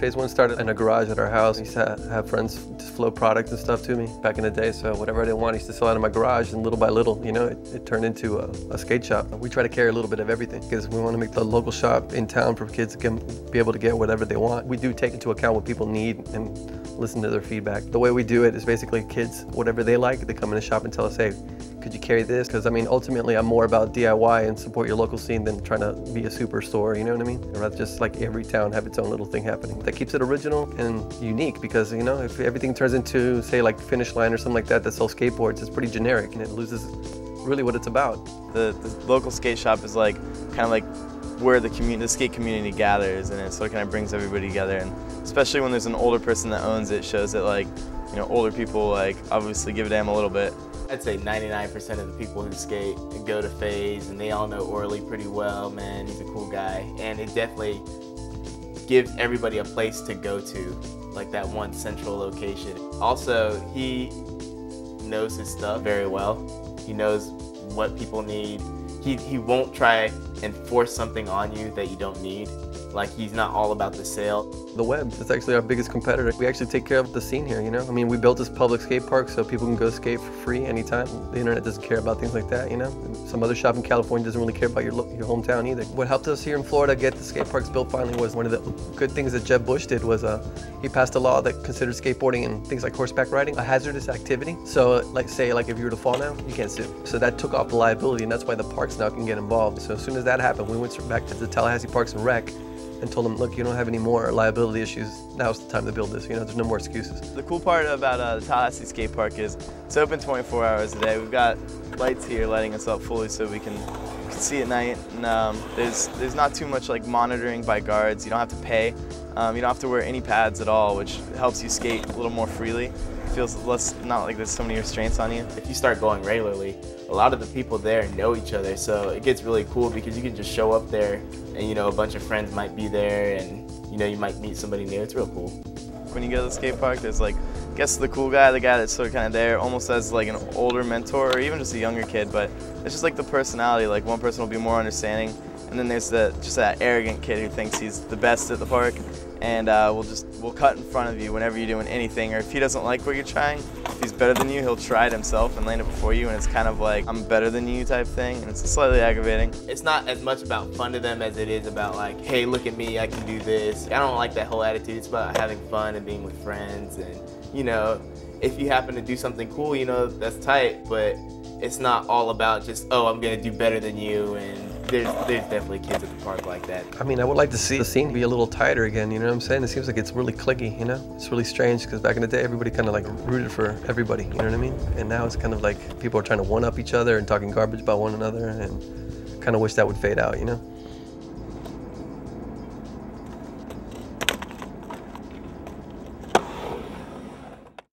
Phaze One started in a garage at our house. I used to have friends just flow products and stuff to me back in the day, so whatever I didn't want, I used to sell out in my garage, and little by little, you know, it turned into a skate shop. We try to carry a little bit of everything because we want to make the local shop in town for kids to be able to get whatever they want. We do take into account what people need and listen to their feedback. The way we do it is basically kids, whatever they like, they come in the shop and tell us, hey, could you carry this? Because I mean, ultimately, I'm more about DIY and support your local scene than trying to be a superstore, you know what I mean? I'd rather just like every town have its own little thing happening. That keeps it original and unique because, you know, if everything turns into, say, like Finish Line or something like that sells skateboards, it's pretty generic and it loses really what it's about. The local skate shop is like, kind of like where the skate community gathers, and it sort of kind of brings everybody together. And especially when there's an older person that owns it, shows that like, you know, older people like obviously give a damn a little bit. I'd say 99% of the people who skate go to Phaze, and they all know Orly pretty well, man. He's a cool guy, and it definitely gives everybody a place to go to, like that one central location. Also, he knows his stuff very well. He knows what people need. He won't try and force something on you that you don't need. Like, he's not all about the sale. The web is actually our biggest competitor. We actually take care of the scene here, you know? I mean, we built this public skate park so people can go skate for free anytime. The internet doesn't care about things like that, you know? And some other shop in California doesn't really care about your hometown either. What helped us here in Florida get the skate parks built finally was one of the good things that Jeb Bush did was he passed a law that considered skateboarding and things like horseback riding a hazardous activity. So like say like if you were to fall now, you can't sue. So that took off the liability, and that's why the parks now can get involved. So as soon as that happened, we went back to the Tallahassee Parks and Rec and told them, look, you don't have any more liability issues. Now's the time to build this, you know, there's no more excuses. The cool part about the Tallahassee Skate Park is it's open 24 hours a day. We've got lights here lighting us up fully so we can see at night. And there's not too much like monitoring by guards. You don't have to pay. You don't have to wear any pads at all, which helps you skate a little more freely. It feels less, not like there's so many restraints on you. If you start going regularly, a lot of the people there know each other, so it gets really cool because you can just show up there and, you know, a bunch of friends might be there and, you know, you might meet somebody new. It's real cool. When you go to the skate park, there's like, I guess the cool guy, the guy that's sort of kind of there almost as like an older mentor or even just a younger kid, but it's just like the personality. Like one person will be more understanding, and then there's just that arrogant kid who thinks he's the best at the park, and we'll cut in front of you whenever you're doing anything, or if he doesn't like what you're trying, if he's better than you, he'll try it himself and land it before you, and it's kind of like, I'm better than you type thing, and it's slightly aggravating. It's not as much about fun to them as it is about like, hey, look at me, I can do this. I don't like that whole attitude. It's about having fun and being with friends, and, you know, if you happen to do something cool, you know, that's tight, but it's not all about just, oh, I'm gonna do better than you, and there's definitely kids at the park like that. I mean, I would like to see the scene be a little tighter again, you know what I'm saying? It seems like it's really cliquey, you know? It's really strange because back in the day, everybody kind of like rooted for everybody, you know what I mean? And now it's kind of like people are trying to one-up each other and talking garbage about one another, and kind of wish that would fade out, you know?